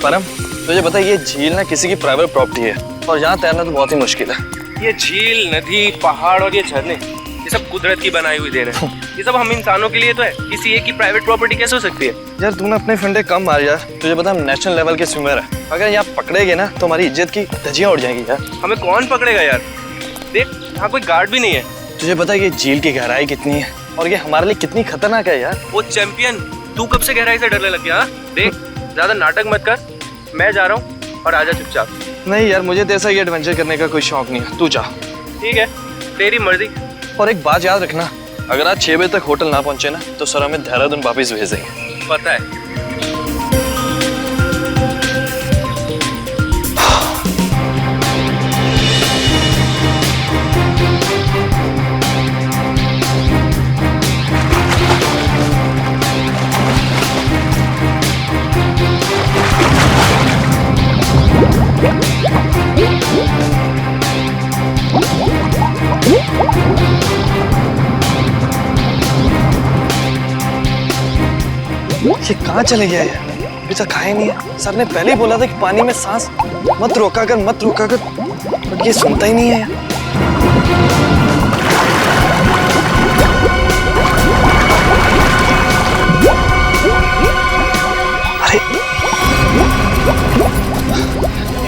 परम तुझे पता है ये झील ना किसी की प्राइवेट प्रॉपर्टी है और यहाँ तैरना तो बहुत ही मुश्किल है। ये झील, नदी, पहाड़ और ये झरने, ये सब कुदरत की बनाई हुई देन है। ये सब हम इंसानों के लिए तो है, किसी एक की प्राइवेट प्रॉपर्टी कैसे हो सकती है? यार तूने अपने फंडे कम मार यार, तुझे पता हम नेशनल लेवल के स्विमर है, अगर यहाँ पकड़ेगे ना तो हमारी इज्जत की धज्जियां उड़ जाएंगी यार। हमें कौन पकड़ेगा यार? देख यहाँ कोई गार्ड भी नहीं है। तुझे पता है ये झील की गहराई कितनी है और ये हमारे लिए कितनी खतरनाक है यार। वो चैंपियन, तू कब से गहराई से डरने लग गया? देख ज्यादा नाटक मत कर, मैं जा रहा हूँ और आजा चुपचाप। नहीं यार मुझे तो ऐसा ये एडवेंचर करने का कोई शौक नहीं है, तू जा। ठीक है तेरी मर्जी। और एक बात याद रखना, अगर आज 6 बजे तक होटल ना पहुंचे ना तो सर हमें देहरादून वापिस भेज देंगे। पता है। ये कहाँ चले गया है? अभी तक खाए नहीं है। सर ने पहले ही बोला था कि पानी में सांस मत रोका कर, बट ये सुनता ही नहीं है। अरे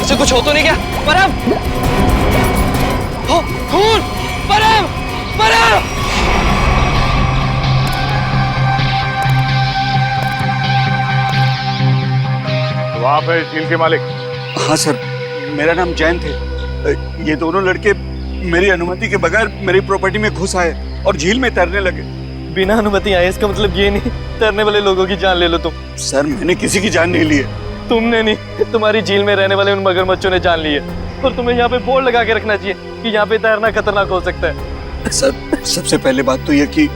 इसे कुछ हो तो नहीं क्या? परम! खून! परम! परम! आप है झील के मालिक? हाँ सर, मेरा नाम जैन थे। ये दोनों लड़के मेरी अनुमति के बगैर मेरी प्रॉपर्टी में घुस आए और झील में तैरने लगे। बिना अनुमति आए इसका मतलब ये नहीं तैरने वाले लोगों की जान ले लो तुम। सर मैंने किसी की जान नहीं ली है। तुमने नहीं, तुम्हारी झील में रहने वाले उन मगरमच्छों ने जान ली है। और तुम्हें यहाँ पे बोर्ड लगा के रखना चाहिए कि यहाँ पे तैरना खतरनाक हो सकता है। सर सबसे पहले बात तो ये कि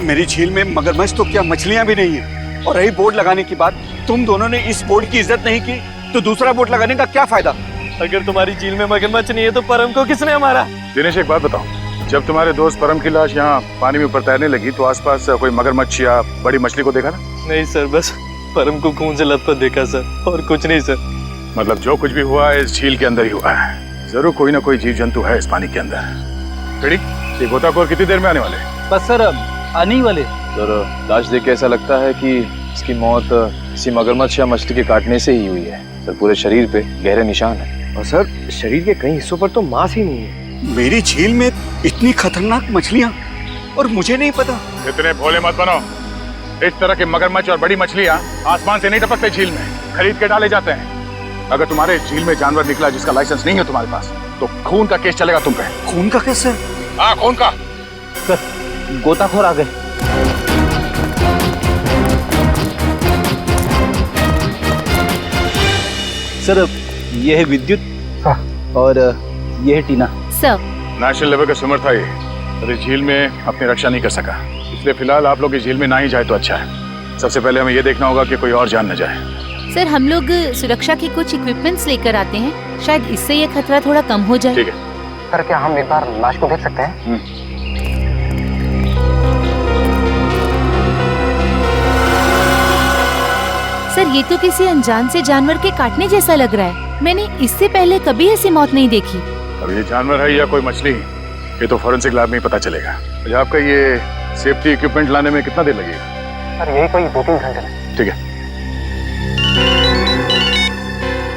मेरी झील में मगरमच्छ तो क्या मछलियाँ भी नहीं है। और रही बोर्ड लगाने की बात, तुम दोनों ने इस बोर्ड की इज्जत नहीं की तो दूसरा बोर्ड लगाने का क्या फायदा? अगर तुम्हारी झील में मगरमच्छ नहीं है तो परम को किसने मारा? दिनेश एक बात बताओ, जब तुम्हारे दोस्त परम की लाश यहाँ पानी में ऊपर तैरने लगी तो आसपास कोई मगरमच्छ या बड़ी मछली को देखा ना? नहीं सर, बस परम को खून से लथपथ देखा सर, और कुछ नहीं सर। मतलब जो कुछ भी हुआ है इस झील के अंदर ही हुआ है। जरूर कोई ना कोई जीव जंतु है इस पानी के अंदर। ये गोताखोर कितनी देर में आने वाले? बस सर आने ही वाले। सर लाश देख के ऐसा लगता है कि इसकी मौत किसी मगरमच्छ या मछली के काटने से ही हुई है। सर पूरे शरीर पे गहरे निशान है और सर शरीर के कई हिस्सों पर तो मांस ही नहीं है। मेरी झील में इतनी खतरनाक मछलियाँ और मुझे नहीं पता। इतने भोले मत बनो। इस तरह के मगरमच्छ और बड़ी मछलियाँ आसमान से नहीं टपकते झील में, खरीद के डाले जाते हैं। अगर तुम्हारे झील में जानवर निकला जिसका लाइसेंस नहीं है तुम्हारे पास तो खून का केस चलेगा तुम पे। खून का केस है? हाँ खून का। सर गोताखोर आ गए। सर ये है विद्युत। हाँ। और ये है टीना। सर नेशनल लेवल का स्विमर था ये, और इस झील में अपनी रक्षा नहीं कर सका, इसलिए फिलहाल आप लोग इस झील में ना ही जाए तो अच्छा है। सबसे पहले हमें ये देखना होगा कि कोई और जान न जाए। सर हम लोग सुरक्षा के कुछ इक्विपमेंट्स लेकर आते हैं, शायद इससे ये खतरा थोड़ा कम हो जाए। ठीक है सर क्या हम एक बार लाश को देख सकते हैं? सर ये तो किसी अनजान से जानवर के काटने जैसा लग रहा है। मैंने इससे पहले कभी ऐसी मौत नहीं देखी। अब ये जानवर है या कोई मछली, ये तो फॉरेंसिक लैब में ही पता चलेगा। अच्छा आपका ये सेफ्टी इक्विपमेंट लाने में कितना देर लगेगा? सर यही कोई 2-3 घंटे में। ठीक है।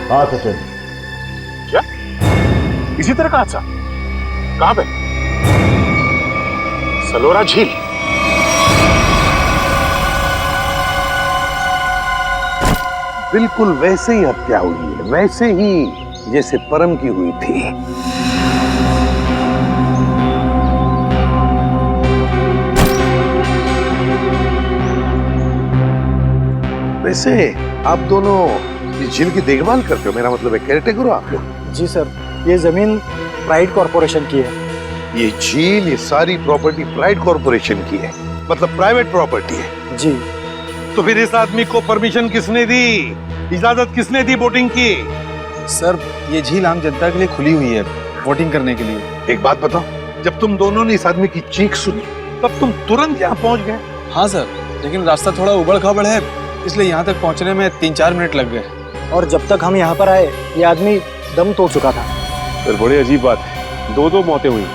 हाँ सचिन। क्या इसी तरह का हादसा? कहाँ पे? सलोरा झील। बिल्कुल वैसे ही हत्या हुई है, वैसे ही जैसे परम की हुई थी। वैसे आप दोनों इस झील की देखभाल करते हो, मेरा मतलब है केयरटेकर हो आप लोग? जी सर, ये जमीन प्राइड कॉर्पोरेशन की है। ये झील, ये सारी प्रॉपर्टी प्राइड कॉर्पोरेशन की है, मतलब प्राइवेट प्रॉपर्टी है। जी। तो फिर इस आदमी को परमिशन किसने दी, इजाजत किसने दी बोटिंग की? सर ये झील आम जनता के लिए खुली हुई है बोटिंग करने के लिए। एक बात बताओ, जब तुम दोनों ने इस आदमी की चीख सुनी तब तुम तुरंत यहाँ पहुंच गए? हाँ सर, लेकिन रास्ता थोड़ा उबड़ खाबड़ है, इसलिए यहाँ तक पहुँचने में 3-4 मिनट लग गए। और जब तक हम यहाँ पर आए ये आदमी दम तोड़ चुका था। फिर बड़ी अजीब बात है, दो मौतें हुई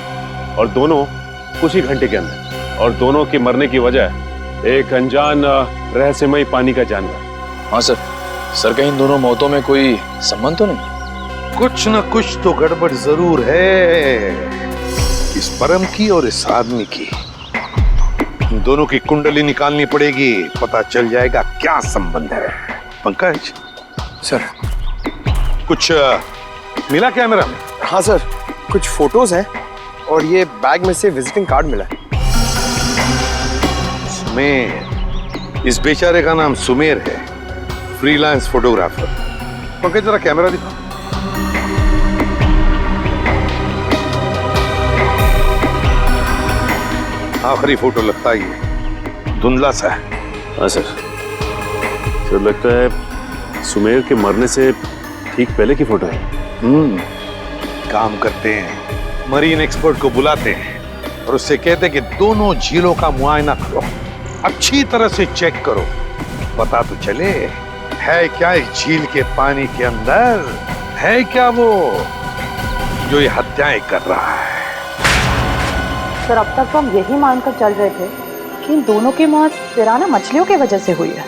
और दोनों कुछ ही घंटे के अंदर, और दोनों के मरने की वजह एक अनजान रहस्यमयी पानी का जानवर। हाँ सर कहीं इन दोनों मौतों में कोई संबंध तो नहीं? कुछ न कुछ तो गड़बड़ जरूर है, इस परम की और इस आदमी की। इन दोनों की कुंडली निकालनी पड़ेगी, पता चल जाएगा क्या संबंध है। पंकज सर कुछ मिला कैमरा में? हाँ सर, कुछ फोटोज हैं और ये बैग में से विजिटिंग कार्ड मिला है। सुमेर, इस बेचारे का नाम सुमेर है, फ्रीलांस फोटोग्राफर। पंकज जरा कैमरा दिखाओ। आखिरी फोटो लगता है ये धुंधला सा है। हाँ सर लगता है सुमेर के मरने से ठीक पहले की फोटो है। काम करते हैं, मरीन एक्सपर्ट को बुलाते हैं और उससे कहते हैं कि दोनों झीलों का मुआयना करो, अच्छी तरह से चेक करो, पता तो चले है क्या इस झील के पानी के अंदर, है क्या वो जो ये हत्याएं कर रहा है। सर अब तक तो हम यही मानकर चल रहे थे कि इन दोनों की मौत पिराना मछलियों की वजह से हुई है,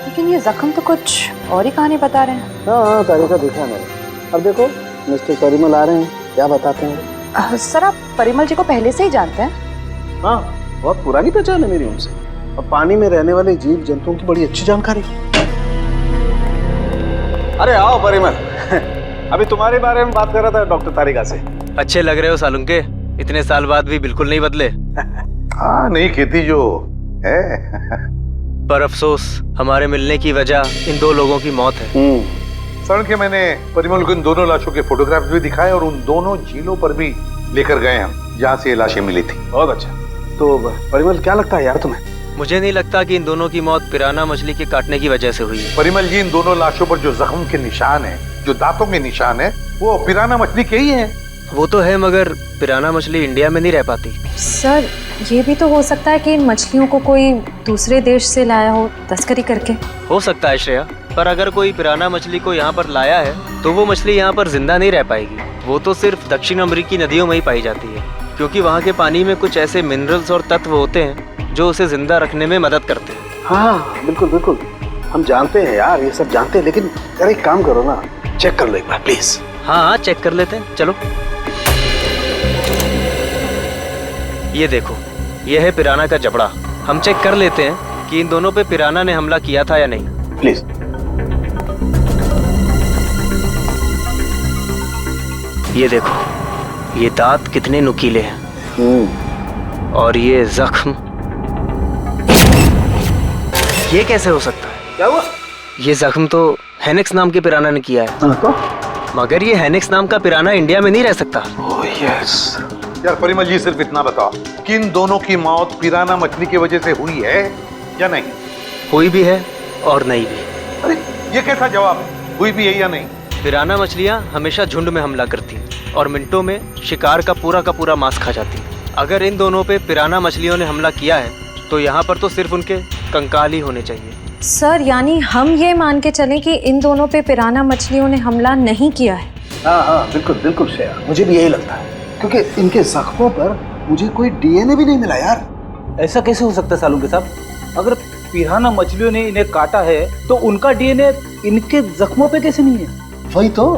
लेकिन ये जख्म तो कुछ और ही कहानी बता रहे हैं। हाँ तारीखा देखा मैंने। अब देखो मिस्टर परिमल आ रहे हैं, क्या बताते हैं? सर आप परिमल जी को पहले से ही जानते हैं? हाँ, बहुत पुरानी पहचान है मेरी उनसे, और पानी में रहने वाले जीव जंतुओं की बड़ी अच्छी जानकारी। अरे आओ परिमल अभी तुम्हारे बारे में बात कर रहा था डॉक्टर तारिका से। अच्छे लग रहे हो सालुंके, इतने साल बाद भी बिल्कुल नहीं बदले। हाँ नहीं खेती जो है पर अफसोस हमारे मिलने की वजह इन दो लोगों की मौत है। सड़क के मैंने परिमल को इन दोनों लाशों के फोटोग्राफ्स भी दिखाए और उन दोनों झीलों पर भी लेकर गए हम जहाँ से ये लाशें मिली थी। बहुत अच्छा। तो परिमल क्या लगता है यार तुम्हें? मुझे नहीं लगता कि इन दोनों की मौत पिराना मछली के काटने की वजह से हुई है। परिमल जी, इन दोनों लाशों पर जो जख्म के निशान है, जो दांतों के निशान है, वो पिराना मछली के ही है। वो तो है, मगर पिराना मछली इंडिया में नहीं रह पाती। सर ये भी तो हो सकता है कि इन मछलियों को कोई दूसरे देश से लाया हो तस्करी करके। हो सकता है श्रेया, पर अगर कोई पिराना मछली को यहाँ पर लाया है तो वो मछली यहाँ पर जिंदा नहीं रह पाएगी। वो तो सिर्फ दक्षिण अमेरिकी नदियों में ही पाई जाती है, क्योंकि वहाँ के पानी में कुछ ऐसे मिनरल्स और तत्व होते हैं जो उसे जिंदा रखने में मदद करते हैं। हाँ बिल्कुल बिल्कुल, हम जानते हैं यार, ये सब जानते हैं, लेकिन यार एक काम करो ना, चेक कर लो एक बार प्लीज। हाँ चेक कर लेते हैं, चलो। ये देखो, ये है पिराना का जबड़ा। हम चेक कर लेते हैं कि इन दोनों पे पिराना ने हमला किया था या नहीं। प्लीज। ये देखो, ये दांत कितने नुकीले हैं, और ये जख्म, ये कैसे हो सकता है? क्या हुआ? ये जख्म तो हेनेक्स नाम के पिराना ने किया है। मगर ये हेनेक्स नाम का पिराना इंडिया में नहीं रह सकता। Oh yes. यार परिमल जी, सिर्फ इतना बताओ कि इन दोनों की मौत पिराना मछली की वजह से हुई है या नहीं? हुई भी है और नहीं भी। अरे ये कैसा जवाब है, हुई भी है या नहीं? पिराना मछलियाँ हमेशा झुंड में हमला करती हैं और मिनटों में शिकार का पूरा मांस खा जाती हैं। अगर इन दोनों पे पिराना मछलियों ने हमला किया है तो यहाँ पर तो सिर्फ उनके कंकाल ही होने चाहिए। सर यानी हम ये मान के चलें कि इन दोनों पे पिराना मछलियों ने हमला नहीं किया है? हाँ बिल्कुल बिल्कुल श्रेया, मुझे भी यही लगता है, क्योंकि इनके जख्मों पर मुझे कोई डीएनए भी नहीं मिला यार। ऐसा कैसे हो सकता है सालुंके साहब? अगर पिराना मछलियों ने इन्हें काटा है तो उनका डीएनए इनके जख्मों पे कैसे नहीं है? वही तो,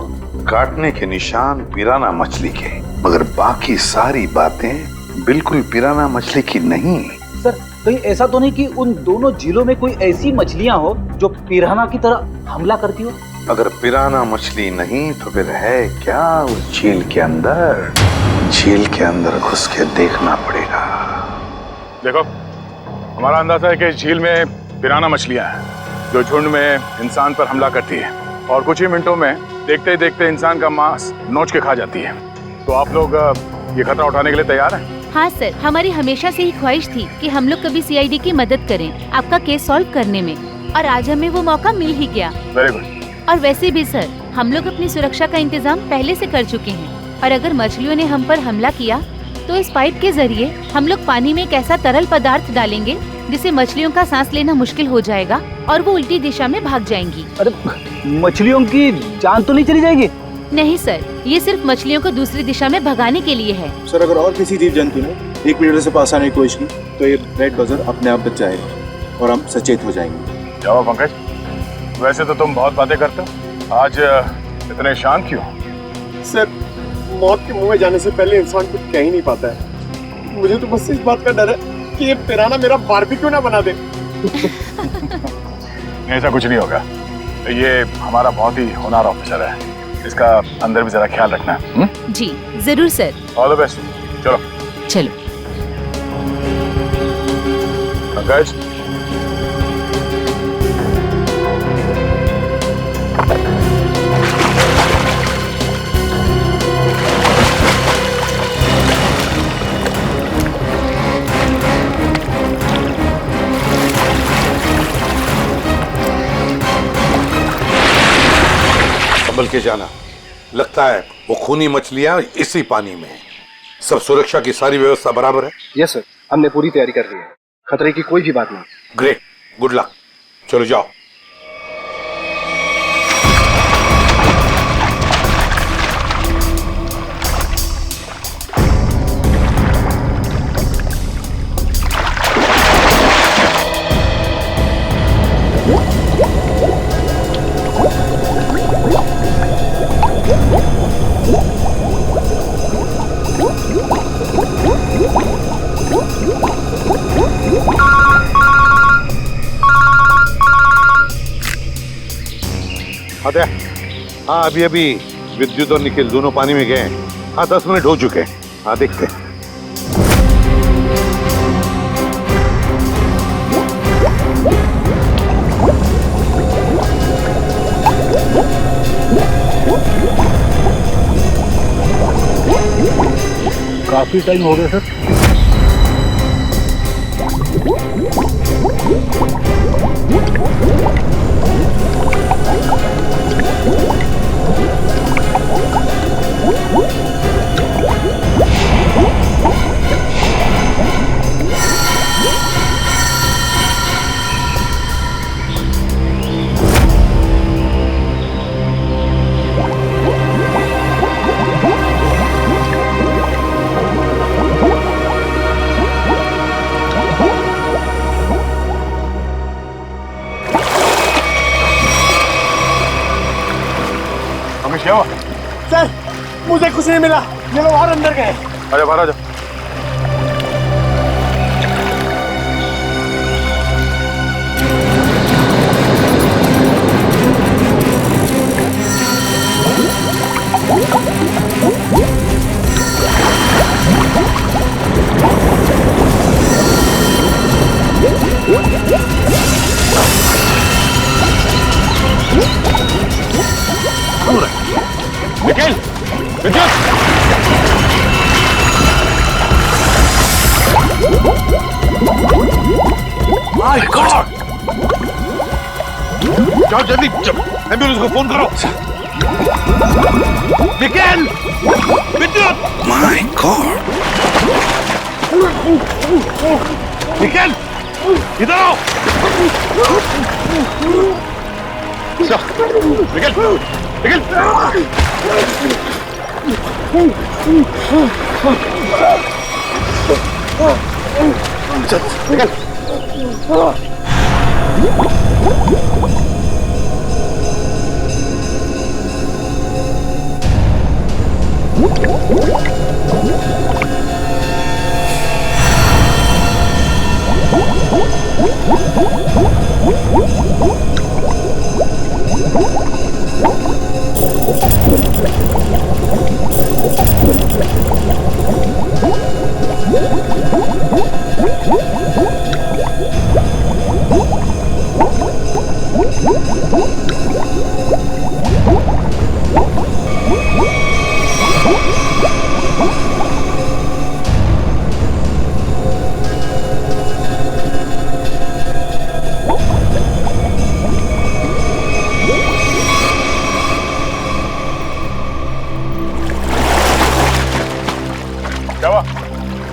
काटने के निशान पिराना मछली के, मगर बाकी सारी बातें बिल्कुल पिराना मछली की नहीं। सर कहीं ऐसा तो नहीं कि उन दोनों झीलों में कोई ऐसी मछलियां हो जो पिराना की तरह हमला करती हो? अगर पिराना मछली नहीं तो फिर है क्या उस झील के अंदर? झील के अंदर घुस के देखना पड़ेगा। देखो, हमारा अंदाजा है कि इस झील में पिराना मछलियां हैं जो झुंड में इंसान पर हमला करती है और कुछ ही मिनटों में देखते ही देखते इंसान का मांस नोच के खा जाती है। तो आप लोग ये खतरा उठाने के लिए तैयार हैं? हाँ सर, हमारी हमेशा से ही ख्वाहिश थी कि हम लोग कभी सीआईडी की मदद करें आपका केस सॉल्व करने में, और आज हमें वो मौका मिल ही गया। Very good. और वैसे भी सर, हम लोग अपनी सुरक्षा का इंतजाम पहले से कर चुके हैं, और अगर मछलियों ने हम पर हमला किया तो इस पाइप के जरिए हम लोग पानी में एक ऐसा तरल पदार्थ डालेंगे जिससे मछलियों का सांस लेना मुश्किल हो जाएगा और वो उल्टी दिशा में भाग जाएंगी। अरे मछलियों की जान तो नहीं चली जाएगी? नहीं सर, ये सिर्फ मछलियों को दूसरी दिशा में भगाने के लिए है। सर अगर और किसी जीव जंतु ने 1 मीटर से पास आने की कोशिश की तो ये रेड बजर अपने आप बच जाएगा और हम सचेत हो जाएंगे। जाओ पंकज, वैसे तो तुम बहुत बातें करते हो, आज इतने शांत क्यों? सर मौत के मुंह में जाने से पहले इंसान कुछ कह ही नहीं पाता है। मुझे तो बस इस बात का डर है कि ये पिराना मेरा बारबेक्यू ना बना दे। ऐसा कुछ नहीं होगा, ये हमारा बहुत ही होनहार ऑफिसर है, इसका अंदर भी जरा ख्याल रखना। जी जरूर सर। All the best. चलो चलो। पंकज, संभल के जाना, लगता है वो खूनी मछलियां इसी पानी में हैं। सब सुरक्षा की सारी व्यवस्था बराबर है? यस सर, हमने पूरी तैयारी कर ली है, खतरे की कोई भी बात नहीं। Great, good luck. चलो जाओ। हाँ, अभी अभी विद्युत और निखिल दोनों पानी में गए हैं। हाँ 10 मिनट हो चुके हैं। हाँ देखते हैं। काफी टाइम हो गया सर। क्या हुआ? सर मुझे कुछ नहीं मिला, ये लोग और अंदर गए। अरे बाहर आ जाओ। निखिल, विद्युत! My god! जाओ जल्दी, एम्बुलेंस को फोन करो। निखिल! विद्युत! My god! निखिल! इधर आओ! निखिल! निखिल!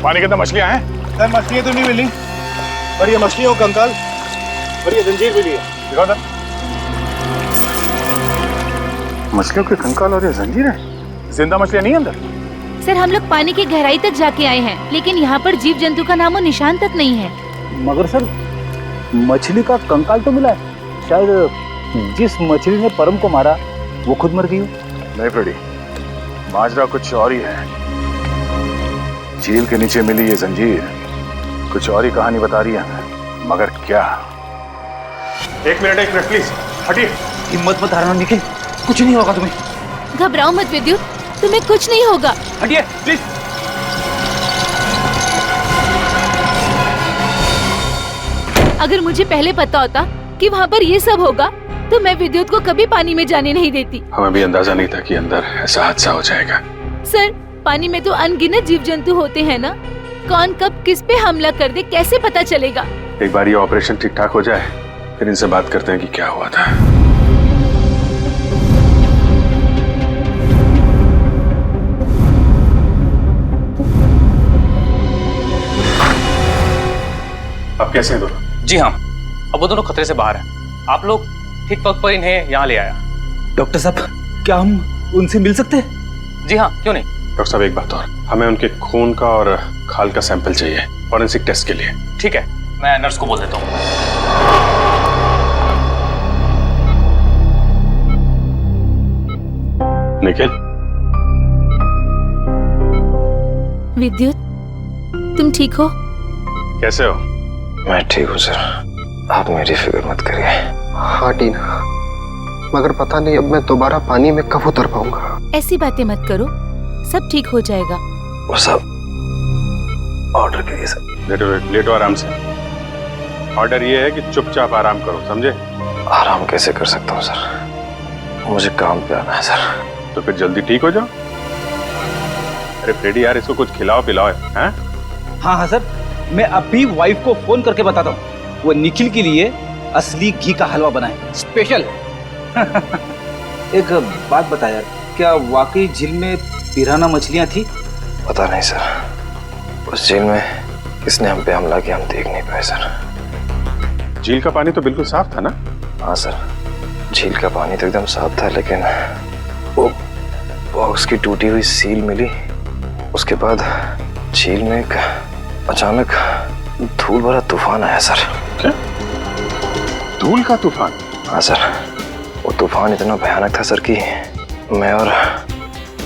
पानी के अंदर मछलियां हैं? सर मछलियां तो नहीं मिली, और ये मछलियों का कंकाल और ये जंजीर मिली है। दिखाओ ना। मछलियों के कंकाल और ये जंजीर है। जिंदा मछलियां नहीं अंदर? सर हम लोग पानी की गहराई तक जाके आए हैं, लेकिन यहाँ पर जीव जंतु का नामो निशान तक नहीं है। मगर सर मछली का कंकाल तो मिला है, शायद जिस मछली ने परम को मारा वो खुद मर गई हो। नहीं फ्रेडी, माजरा कुछ और ही है। झील के नीचे मिली ये जंजीर कुछ और ही कहानी बता रही है, मगर क्या? एक मिनट प्लीज हटिए। हिम्मत मत हारना निखिल, कुछ नहीं होगा तुम्हें। घबराओ मत विद्युत, तुम्हें कुछ नहीं होगा। हटिए प्लीज। अगर मुझे पहले पता होता कि वहाँ पर ये सब होगा तो मैं विद्युत को कभी पानी में जाने नहीं देती। हमें भी अंदाजा नहीं था कि अंदर ऐसा हादसा हो जाएगा। सर पानी में तो अनगिनत जीव जंतु होते हैं ना, कौन कब किस पे हमला कर दे कैसे पता चलेगा? एक बार ये ऑपरेशन ठीक ठाक हो जाए फिर इनसे बात करते हैं कि क्या हुआ था। अब कैसे हैं दोनों? जी हाँ, अब वो दोनों खतरे से बाहर हैं। आप लोग ठीक वक्त पर इन्हें यहाँ ले आया। डॉक्टर साहब क्या हम उनसे मिल सकते हैं? जी हाँ, क्यों नहीं। डॉक्टर साहब एक बात और, हमें उनके खून का और खाल का सैंपल चाहिए फॉरेंसिक टेस्ट के लिए। ठीक है, मैं नर्स को बोल देता हूँ। निखिल। विद्युत तुम ठीक हो? कैसे हो? मैं ठीक हूँ सर, आप मेरी फिक्र मत करिए। हाँ टीना, मगर पता नहीं अब मैं दोबारा पानी में कब उतर पाऊंगा। ऐसी बातें मत करो, सब ठीक हो जाएगा। वो सब ऑर्डर करिए सर। लेटो आराम से। ऑर्डर ये है कि चुपचाप आराम करो, समझे? आराम कैसे कर सकता हूँ सर, मुझे काम पे आना है सर। तो फिर जल्दी ठीक हो जाओ। अरे फ्रेडी यार, इसको कुछ खिलाओ पिलाओ है? हाँ सर, मैं अभी वाइफ को फोन करके बताता हूँ, वो निखिल के लिए असली घी का हलवा बनाए स्पेशल। एक बात बता यार, क्या वाकई झील में पिराना मछलियाँ थी? पता नहीं सर, उस झील में किसने हम पे हमला किया हम देख नहीं पाए सर। झील का पानी तो बिल्कुल साफ था ना? हाँ सर, झील का पानी तो एकदम साफ था, लेकिन वो बॉक्स की टूटी हुई सील मिली। उसके बाद झील में एक अचानक धूल भरा तूफान आया सर। क्या? धूल का तूफान? हाँ सर, वो तूफान इतना भयानक था सर कि मैं और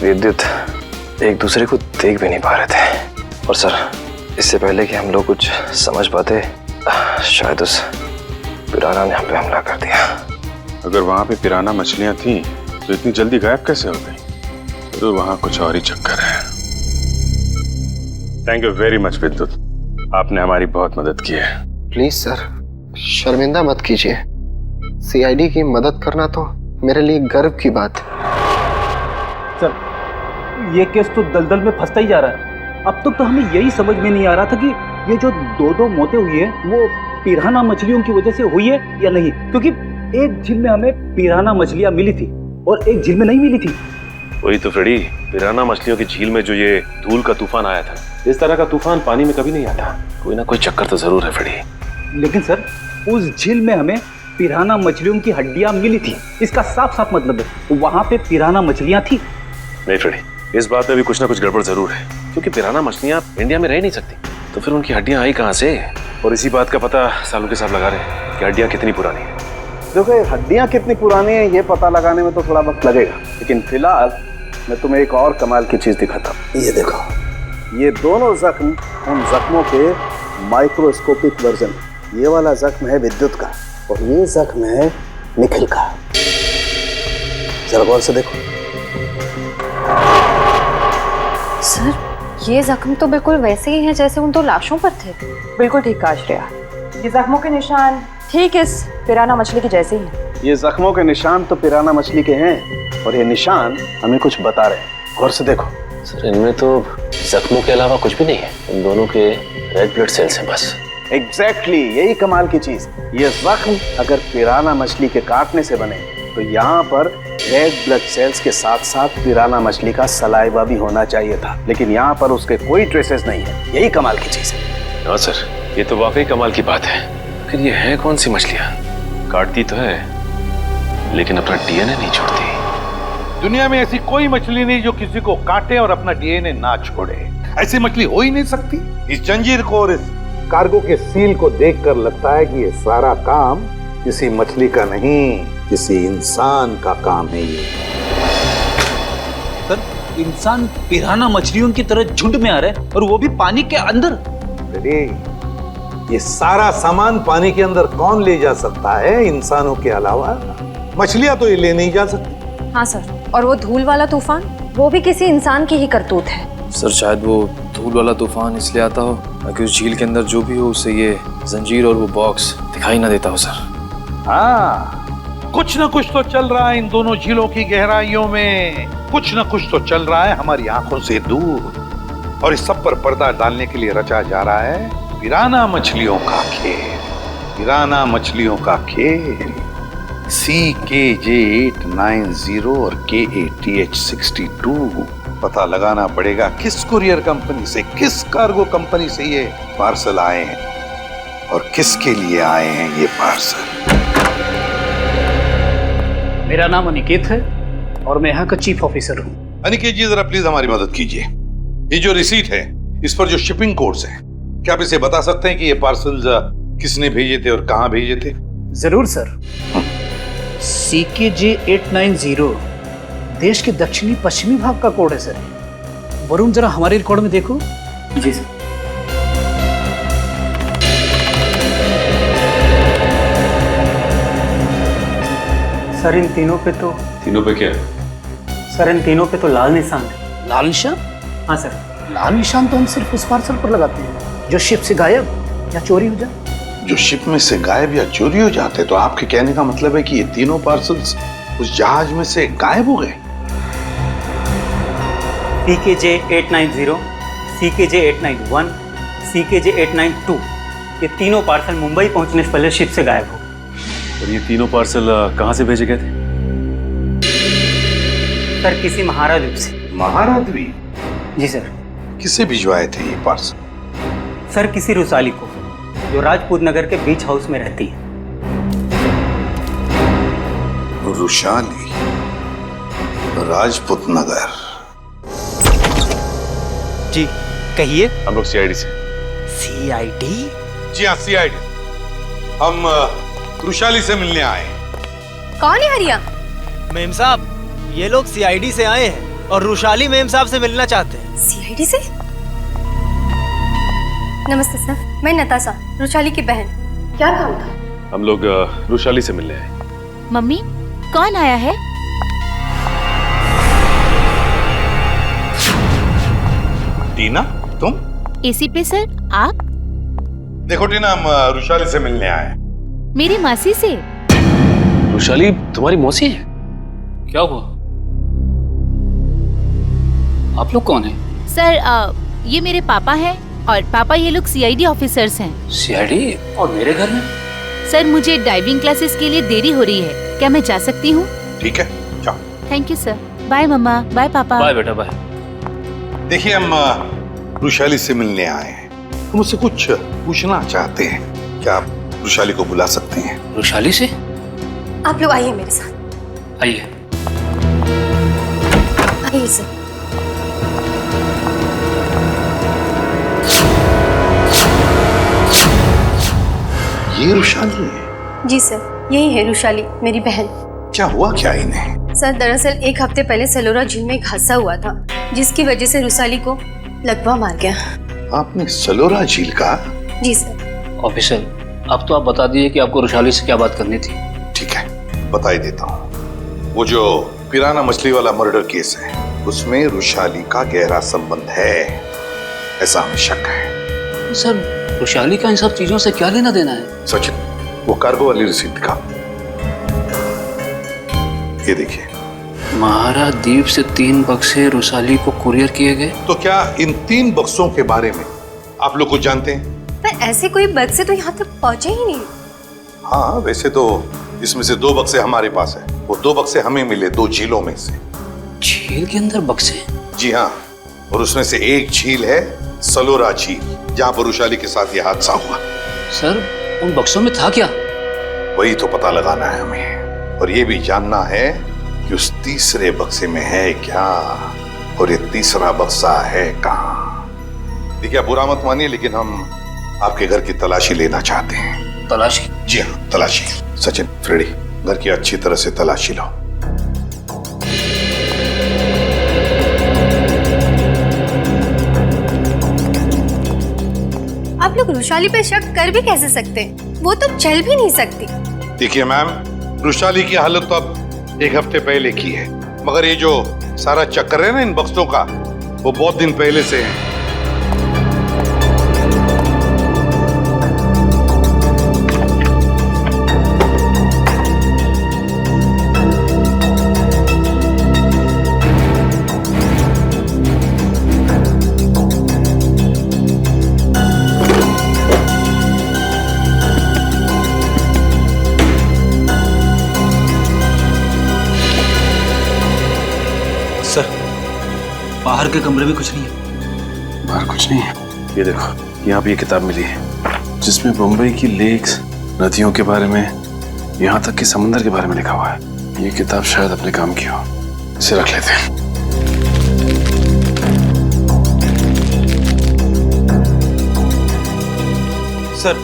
विद्युत एक दूसरे को देख भी नहीं पा रहे थे। और सर इससे पहले कि हम लोग कुछ समझ पाते, शायद उस पिराना ने हम पे हमला कर दिया। अगर वहां पे पिराना मछलियां थी तो इतनी जल्दी गायब कैसे हो गई? तो वहां कुछ और ही चक्कर है। थैंक यू वेरी मच विद्युत, आपने हमारी बहुत मदद की है। प्लीज सर, शर्मिंदा मत कीजिए। सीआईडी की मदद करना तो मेरे लिए गर्व की बात है। सर ये केस तो दलदल में फंसता ही जा रहा है। अब तक तो हमें यही समझ में नहीं आ रहा था कि ये जो दो मौतें हुई है वो पिराना मछलियों की वजह से हुई है या नहीं, क्योंकि एक झील में हमें पिराना मछलियां मिली थी और एक झील में नहीं मिली थी। वही तो फ्रेडी, पिराना मछलियों की झील में जो ये धूल का तूफान आया था, इस तरह का तूफान पानी में कभी नहीं आता। कोई ना कोई चक्कर तो जरूर है फ्रेडी। लेकिन सर उस झील में हमें पिराना मछलियों की हड्डियां मिली थी, इसका साफ साफ मतलब है वहां पे पिराना मछलियां थी। नहीं फ्रेडी, इस बात में भी कुछ ना कुछ गड़बड़ जरूर है, क्योंकि पिराना मछलियां इंडिया में रह नहीं सकती, तो फिर उनकी हड्डियां आई कहाँ से? और इसी बात का पता सालों के साथ लगा रहे हैं कि हड्डियां कितनी पुरानी है। देखो हड्डियां कितनी पुरानी है ये पता लगाने में तो थोड़ा वक्त लगेगा, लेकिन फिलहाल मैं तुम्हें एक और कमाल की चीज दिखाता हूँ। ये देखो, ये दोनों जख्म उन जख्मों के माइक्रोस्कोपिक वर्जन। ये वाला जख्म है विद्युत का और ये जख्म है निखिल का। जरा गौर से देखो। सर ये जख्म तो बिल्कुल वैसे ही हैं जैसे उन दो लाशों पर थे। बिल्कुल ठीक कहा श्रेया, ये जख्मों के निशान ठीक इस पिराना मछली के जैसे ही हैं। ये जख्मों के निशान तो पिराना मछली के हैं और ये निशान हमें कुछ बता रहे हैं। गौर से देखो। सर इनमें तो जख्मों के अलावा कुछ भी नहीं है, इन दोनों के रेड ब्लड सेल्स हैं बस। एग्जैक्टली, यही कमाल की चीज। ये जख्म अगर पिराना मछली के काटने से बने तो यहाँ पर रेड ब्लड सेल्स के साथ साथ पिराना मछली का सलाइवा भी होना चाहिए था, लेकिन यहाँ पर उसके कोई ट्रेसेस नहीं है। यही कमाल की चीज है। हाँ सर, ये तो वाकई कमाल की बात है। लेकिन ये है कौन सी मछलियां? काटती तो है लेकिन अपना डीएनए नहीं छोड़ती। दुनिया में ऐसी कोई मछली नहीं जो किसी को काटे और अपना डीएनए ना छोड़े। ऐसी मछली हो ही नहीं सकती। इस जंजीर को और इस कार्गो के सील को देखकर लगता है कि ये सारा काम किसी मछली का नहीं, किसी इंसान का काम है। ये सर, इंसान पिराना मछलियों की तरह झुंड में आ रहा है और वो भी पानी के अंदर। अरे ये सारा सामान पानी के अंदर कौन ले जा सकता है इंसानों के अलावा? मछलियां तो ये ले नहीं जा सकती। हाँ सर, और वो धूल वाला तूफान, वो भी किसी इंसान की ही करतूत है। सर शायद वो धूल वाला तूफान इसलिए आता हो ताकि उस झील के अंदर जो भी हो उसे ये जंजीर और वो बॉक्स दिखाई ना देता हो सर। हाँ, कुछ न कुछ तो चल रहा है इन दोनों झीलों की गहराइयों में। कुछ न कुछ तो चल रहा है हमारी आंखों से दूर। और इस सब पर पर्दा डालने के लिए रचा जा रहा है पिराना मछलियों का खेल। पिराना मछलियों का खेल। CKJ890 और KATH62। पता लगाना पड़ेगा किस कुरियर कंपनी से, किस कार्गो कंपनी से ये पार्सल आए हैं और किसके लिए आए हैं ये पार्सल। मेरा नाम अनिकेत है और मैं यहाँ का चीफ ऑफिसर हूँ। अनिकेत जी जरा प्लीज हमारी मदद कीजिए। ये जो रिसीट है इस पर जो शिपिंग कोड्स हैं, क्या आप इसे बता सकते हैं कि ये पार्सल्स किसने भेजे थे और कहाँ भेजे थे? जरूर सर। CKJ890 देश के दक्षिणी पश्चिमी भाग का कोड है सर। वरुण जरा हमारे रिकॉर्ड में देखो। जी सर। सर इन तीनों पे तो क्या? सर इन तीनों पे तो लाल निशान है। लाल निशान? हाँ सर, लाल निशान तो हम सिर्फ उस पार्सल पर लगाते हैं जो शिप से गायब या चोरी हो जाए। जो शिप में से गायब या चोरी हो जाते, तो आपके कहने का मतलब है कि ये तीनों पार्सल्स उस जहाज में से गायब हो गए? CKJ890, CKJ891, CKJ892 ये तीनों पार्सल मुंबई पहुंचने से पहले शिप से गायब हो। और ये तीनों पार्सल कहाँ से भेजे गए थे? सर किसी महारा द्वीप से। महारा द्वीप? जी सर। किसे भिजवाए थे ये पार्सल? सर किसी रुसाली को जो राजपूत नगर के बीच हाउस में रहती है। रुशाली, राजपूत नगर। जी कहिए। हम लोग CID से। CID? जी हाँ CID। हम रुशाली से मिलने आए। कौन है हरिया? मेम साहब, ये लोग CID से आए हैं और रुशाली मेम साहब से मिलना चाहते हैं। CID से? नमस्ते सर, मैं नताशा, रुशाली की बहन। क्या काम था? हम लोग रुशाली से मिलने आए। मम्मी कौन आया है? टीना, तुम? AC पे सर, आप? देखो टीना, हम रुशाली से मिलने आए। मेरी मासी से। रुशाली तुम्हारी मौसी है? क्या हुआ? आप लोग कौन हैं? सर ये मेरे पापा हैं और पापा ये लोग CID ऑफिसर्स हैं। CID? और मेरे घर में? सर मुझे डाइविंग क्लासेस के लिए देरी हो रही है, क्या मैं जा सकती हूँ? ठीक है, जाओ। Thank you sir. Bye mama, bye papa. Bye बेटा, बाय। देखिए हम रुशाली से मिलने आए हैं। हम उससे कुछ पूछना चाहते हैं। क्या आप रुशाली को बुला सकते हैं? रुशाली से? आप लोग आइए मेरे साथ। आइए। आइए सर। ये रुशाली है? जी सर, यही है रुशाली, मेरी बहन। क्या हुआ क्या इन्हें? सर दरअसल एक हफ्ते पहले सलोरा झील में एक हादसा हुआ था जिसकी वजह से रुशाली को लकवा मार गया। आपने सलोरा झील का? जी सर। ऑफिसर, अब तो आप बता दीजिए कि आपको रुशाली से क्या बात करनी थी। ठीक है, बता ही देता हूँ। वो जो पिराना मछली वाला मर्डर केस है उसमें रुशाली का गहरा संबंध है, ऐसा हमें शक है। सर रुशाली का इन सब चीजों से क्या लेना देना है? सचिन, वो कार्गो वाली रिसीट दिखा। ये देखिए। महारा द्वीप से 3 बक्से रुशाली को कुरियर किए गए। तो क्या इन 3 बक्सों के बारे में आप लोग कुछ जानते हैं? पर ऐसे कोई बक्से तो यहाँ तक पहुँचे ही नहीं। हाँ, वैसे तो इसमें से 2 बक्से हमारे पास है। वो 2 बक्से हमें मिले 2 झीलों में से। झील के अंदर बक्से? जी हाँ, और उसमें से एक झील है सलोरा झील, जहां पर वृषाली के साथ यह हादसा हुआ। सर उन बक्सों में था क्या? वही तो पता लगाना है हमें, और ये भी जानना है कि उस तीसरे बक्से में है क्या, और ये तीसरा बक्सा है कहाँ। देखिए, बुरा मत मानिए, लेकिन हम आपके घर की तलाशी लेना चाहते हैं। तलाशी? जी हाँ, तलाशी। सचिन, फ्रेडी, घर की अच्छी तरह से तलाशी लो। आप लोग वृषाली पे शक कर भी कैसे सकते हैं? वो तो चल भी नहीं सकती। देखिए मैम, वृषाली की हालत तो अब 1 हफ्ते पहले की है, मगर ये जो सारा चक्कर है ना इन बक्सों का, वो बहुत दिन पहले से है। बाहर के कमरे में कुछ नहीं है। बाहर कुछ नहीं है? ये देखो, यहाँ पे ये किताब मिली है जिसमें मुंबई की लेक्स, नदियों के बारे में, यहाँ तक कि समंदर के बारे में लिखा हुआ है। ये किताब शायद अपने काम की हो, इसे रख लेते हैं। सर,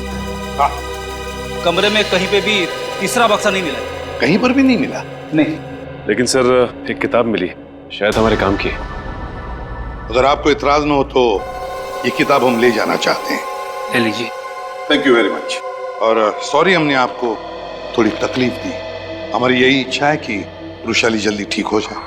कमरे में कहीं पे भी तीसरा बक्सा नहीं मिला। कहीं पर भी नहीं मिला? नहीं। लेकिन सर एक किताब मिली, शायद हमारे काम की है। अगर आपको इतराज न हो तो ये किताब हम ले जाना चाहते हैं। ले लीजिए। Thank you very much. और सॉरी हमने आपको थोड़ी तकलीफ दी। हमारी यही इच्छा है कि वृषाली जल्दी ठीक हो जाए।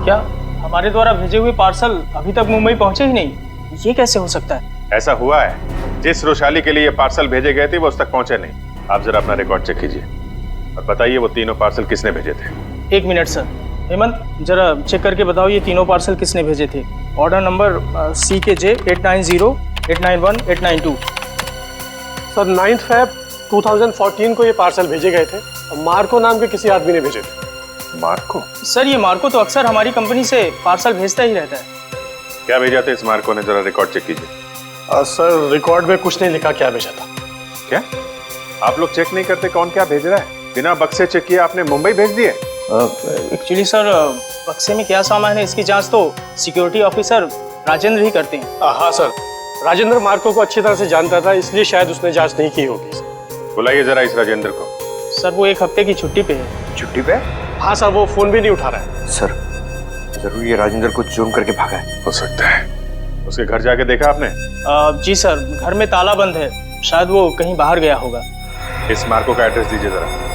क्या हमारे द्वारा भेजे हुए पार्सल अभी तक मुंबई पहुंचे ही नहीं? ये कैसे हो सकता है? ऐसा हुआ है, जिस वृषाली के लिए ये पार्सल भेजे गए थे वो उस तक पहुंचे नहीं। आप जरा अपना रिकॉर्ड चेक कीजिए और बताइए वो तीनों पार्सल किसने भेजे थे। 1 मिनट सर। हेमंत, जरा चेक करके बताओ ये तीनों पार्सल किसने भेजे थे। Order number CKJ 890 891 892। Sir 9 Feb 2014 को ये पार्सल भेजे गए थे और मार्को नाम के किसी आदमी ने भेजे थे। मार्को? सर ये मार्को तो अक्सर हमारी कंपनी से पार्सल भेजता ही रहता है। क्या भेजा था इस मार्को ने? जरा रिकॉर्ड चेक कीजिए। सर रिकॉर्ड में कुछ नहीं लिखा क्या भेजा था। क्या आप लोग चेक नहीं करते कौन क्या भेज रहा है? बिना बक्से चेक किए आपने मुंबई भेज दिए? एक्चुअली सर, बक्से में क्या सामान है इसकी जांच तो सिक्योरिटी ऑफिसर राजेंद्र ही करते हैं। हाँ सर, राजेंद्र मार्को को अच्छी तरह से जानता था, इसलिए शायद उसने जांच नहीं की होगी। बुलाइए जरा इस राजेंद्र को। सर वो 1 हफ्ते की छुट्टी पे है। छुट्टी पे? हाँ सर, वो फोन भी नहीं उठा रहा है। सर जरूर ये राजेंद्र को चोर करके भागा है। हो सकता है। उसके घर जाके देखा आपने? जी सर, घर में ताला बंद है, शायद वो कहीं बाहर गया होगा। इस मार्को का एड्रेस दीजिए जरा।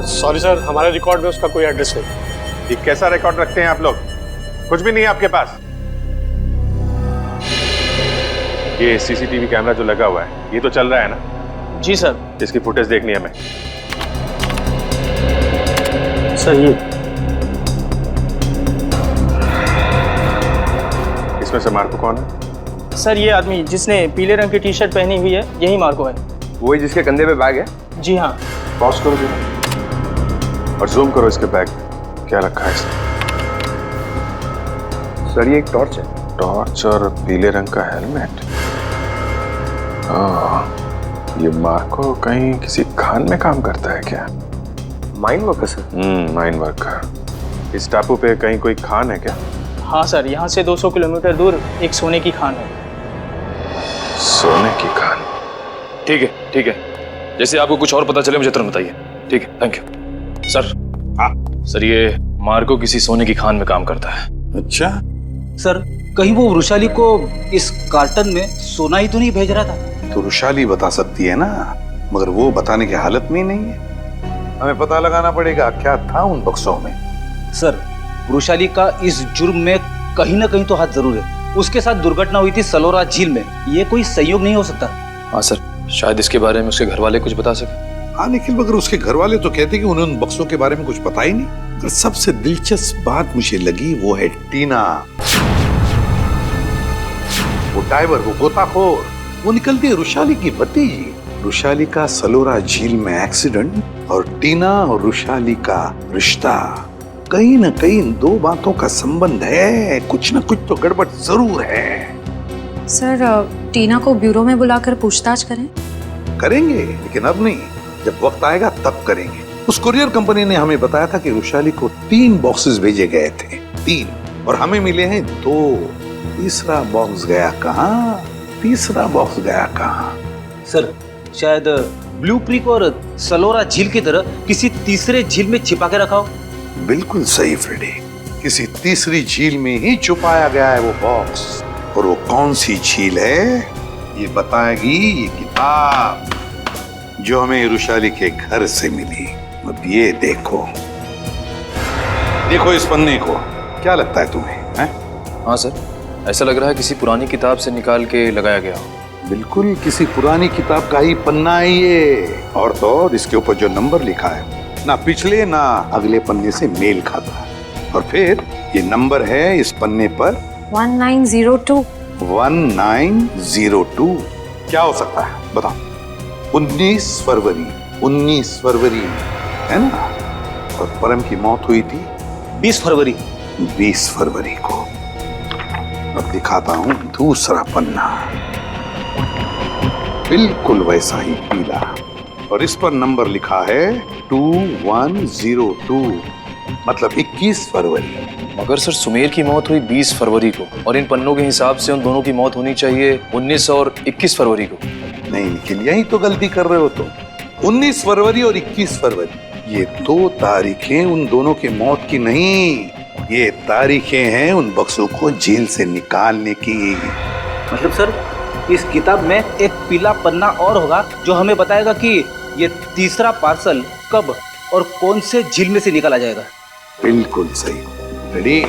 सॉरी सर, हमारे रिकॉर्ड में उसका कोई एड्रेस नहीं। ये कैसा रिकॉर्ड रखते हैं आप लोग? कुछ भी नहीं है आपके पास? ये CCTV कैमरा जो लगा हुआ है ये तो चल रहा है ना? जी सर। इसकी फुटेज देखनी है हमें। सर ये इसमें से मार्को कौन है? सर ये आदमी जिसने पीले रंग की टी-शर्ट पहनी हुई है यही मार्को है। वही जिसके कंधे पे बैग है? जी हाँ। पॉज करो जरा और जूम करो इसके बैग। क्या रखा है इसने? सर ये एक टॉर्च है। टॉर्च और पीले रंग का हेलमेट। ये मार्को कहीं किसी खान में काम करता है क्या? Mine worker sir? Mine worker. इस टापू पे कहीं कोई खान है क्या? हाँ सर, यहाँ से 200 किलोमीटर दूर एक सोने की खान है। सोने की खान? ठीक है ठीक है, जैसे आपको कुछ और पता चले मुझे तुरंत बताइए। ठीक है, थैंक यू सर। हाँ सर, ये मार्को किसी सोने की खान में काम करता है। अच्छा सर, कहीं वो वृषाली को इस कार्टन में सोना ही तो नहीं भेज रहा था? तो वृषाली बता सकती है ना, मगर वो बताने की हालत में ही नहीं है। हमें पता लगाना पड़ेगा क्या था उन बक्सों में। सर, वृषाली का इस जुर्म में कहीं ना कहीं तो हाथ जरूर है। उसके साथ दुर्घटना हुई थी सलोरा झील में, ये कोई संयोग नहीं हो सकता। हाँ सर, शायद इसके बारे में उसके घर वाले कुछ बता सके। हाँ निखिल, मगर उसके घर वाले तो कहते कि उन्हें उन बक्सों के बारे में कुछ पता ही नहीं। मगर सबसे दिलचस्प बात मुझे लगी वो है टीना, वो डाइवर, वो गोताखोर, वो निकलती है वृषाली की भतीजी। रुशाली का सलोरा झील में एक्सीडेंट और टीना और रुशाली का रिश्ता, कहीं ना कहीं इन दो बातों का संबंध है। कुछ ना कुछ तो गड़बड़ जरूर है। सर टीना को ब्यूरो में बुलाकर पूछताछ करें? करेंगे, लेकिन अब नहीं, जब वक्त आएगा तब करेंगे। उस कुरियर कंपनी ने हमें बताया था कि रुशाली को 3 बॉक्सेस भेजे गए थे, 3, और हमें मिले हैं 2। तीसरा बॉक्स गया कहाँ? तीसरा बॉक्स गया कहाँ? सर शायद ब्लू क्रीक और सलोरा झील की तरह किसी तीसरे झील में छिपा के रखा हो। बिल्कुल सही फ्रेडी, किसी तीसरी झील में ही छुपाया गया है वो बॉक्स। और वो कौन सी झील है ये बताएगी ये किताब जो हमें रुशाली के घर से मिली। अब ये देखो, देखो इस पन्ने को, क्या लगता है तुम्हें? हैं? हाँ सर, ऐसा लग रहा है किसी पुरानी किताब से निकाल के लगाया गया हो। बिल्कुल किसी पुरानी किताब का ही पन्ना है ये। और तो और इसके ऊपर जो नंबर लिखा है ना पिछले ना अगले पन्ने से मेल खाता है। और फिर ये नंबर है इस पन्ने पर 1902। 1902 क्या हो सकता है बताओ? 19 फरवरी है ना? और परम की मौत हुई थी 20 फरवरी। 20 फरवरी को। अब दिखाता हूं दूसरा पन्ना, बिल्कुल वैसा ही पीला, और इस पर नंबर लिखा है 2102, मतलब 21 फरवरी। मगर सर सुमेर की मौत हुई 20 फरवरी को, और इन पन्नों के हिसाब से उन दोनों की मौत होनी चाहिए 19 और 21 फरवरी को। नहीं निखिल, यही तो गलती कर रहे हो तुम। 19 फरवरी और 21 फरवरी ये 2 तारीखें उन दोनों की मौत की नहीं, ये तारीखें हैं उन बक्सों को जेल से निकालने की। मतलब सर इस किताब में एक पीला पन्ना और होगा जो हमें बताएगा कि ये तीसरा पार्सल कब और कौन से झील में से निकाला जाएगा। बिल्कुल सही, रेडी।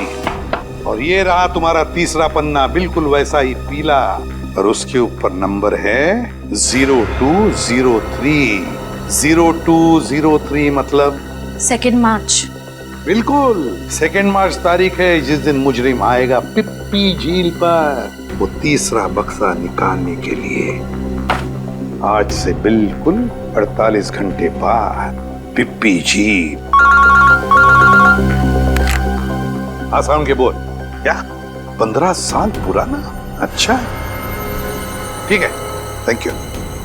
और ये रहा तुम्हारा तीसरा पन्ना, बिल्कुल वैसा ही पीला, और उसके ऊपर नंबर है 0203। 0203 मतलब 2 मार्च। बिल्कुल 2 मार्च तारीख है जिस दिन मुजरिम आएगा पिप्पी झील पर वो तीसरा बक्सा निकालने के लिए। आज से बिल्कुल 48 घंटे बाद पिप्पी झील। आसान के बोल क्या? 15 साल पुराना? अच्छा ठीक है, थैंक यू।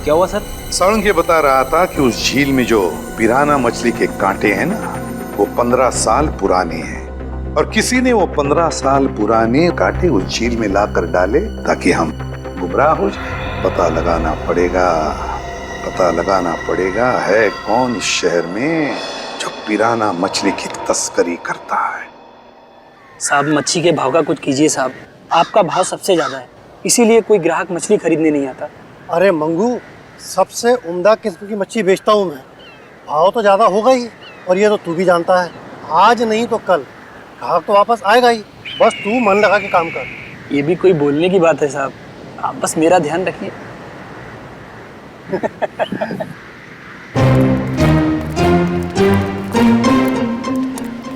क्या हुआ सर? सारंग ये बता रहा था कि उस झील में जो पिराना मछली के कांटे हैं ना, वो 15 साल पुराने हैं, और किसी ने वो 15 साल पुराने कांटे उस झील में लाकर डाले ताकि हम गुमराह हो जाए। पता लगाना पड़ेगा है कौन इस शहर में जो पिराना मछली की तस्करी करता है। साहब मच्छी के भाव का कुछ कीजिए साहब, आपका भाव सबसे ज्यादा है, इसीलिए कोई ग्राहक मछली खरीदने नहीं आता। अरे मंगू, सबसे उम्दा किस्म की मच्छली बेचता हूँ मैं, भाव तो ज़्यादा होगा ही, और ये तो तू भी जानता है, आज नहीं तो कल ग्राहक तो वापस आएगा ही, बस तू मन लगा के काम कर। ये भी कोई बोलने की बात है साहब, आप बस मेरा ध्यान रखिए।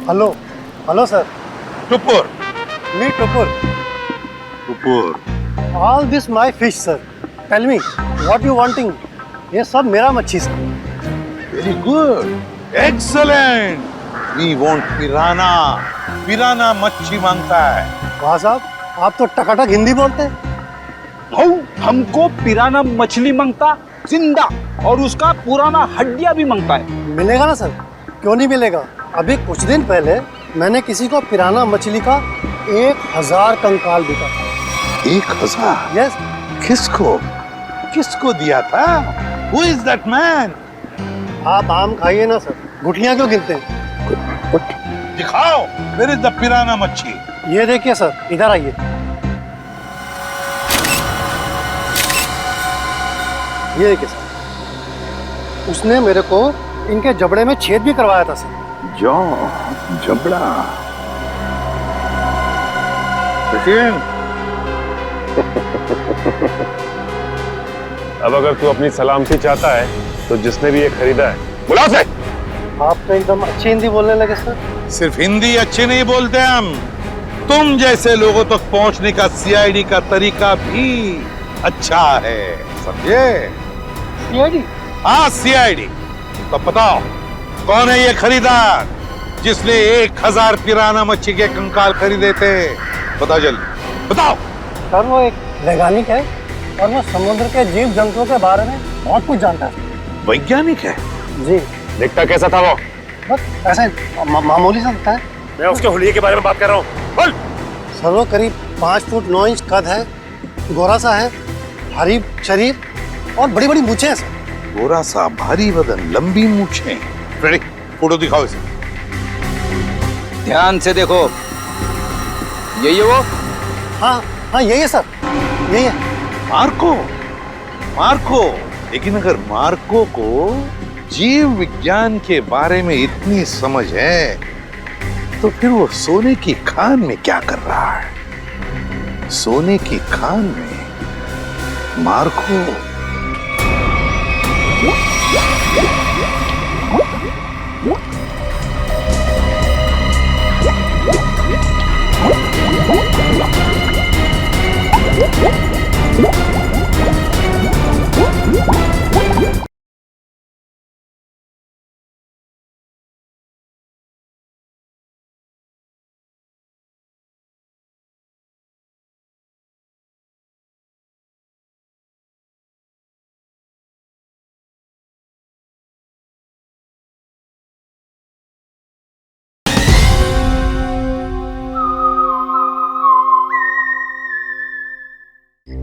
Hello sir. Tupur. Me Tupur. All this my fish sir, tell me what you wanting. ये सब मेरा मच्छी sir. Very good, excellent. We want piranha. Piranha मच्छी मांगता है। वाह साहब, आप तो टकाटक हिंदी बोलते हैं। हमको पिराना मछली मांगता जिंदा, और उसका पुराना हड्डियां भी मांगता है। मिलेगा ना सर, क्यों नहीं मिलेगा। अभी कुछ दिन पहले मैंने किसी को पिराना मछली का 1000 कंकाल बिका था। 1000? यस। किसको दिया था? Who is that man? आप आम खाइए ना सर, गुठलियां क्यों गिनते हैं? दिखाओ, where is the पिराना मच्छी? ये देखिए सर, इधर आइए। ये देखिए सर, उसने मेरे को इनके जबड़े में छेद भी करवाया था सर। जबड़ा। अब अगर तू अपनी सलामती चाहता है तो जिसने भी ये खरीदा है बुला से। आप तो एकदम अच्छी हिंदी बोलने लगे सर। सिर्फ हिंदी अच्छी नहीं बोलते हम, तुम जैसे लोगों तक पहुंचने का सीआईडी का तरीका भी अच्छा है, समझे? सीआईडी? हाँ सीआईडी। तो बताओ कौन है ये खरीदार जिसने 1000 पिराना मच्छी के कंकाल खरीदे थे? बताओ जल्दी बताओ। सर वो एक वैज्ञानिक है और वो समुद्र के जीव जंतुओं के बारे में बहुत कुछ जानता है। वैज्ञानिक है? जी। दिखता कैसा था वो? बस ऐसे मामूली सा दिखता है। मैं उसके हुलिये के बारे में बात कर रहा हूँ। बोल। सर वो करीब 5 फुट 9 इंच कद है, गोरा सा है, भारी शरीर और बड़ी बड़ी मूछें हैं सर। गोरा सा, भारी बदन, लंबी मूछें। फ्रेडी फोटो दिखाओ इसे। ध्यान से देखो, यही है वो? हाँ हाँ यही है सर, यही है। मार्को? मार्को? लेकिन अगर मार्को को जीव विज्ञान के बारे में इतनी समझ है तो फिर वो सोने की खान में क्या कर रहा है? सोने की खान में मार्को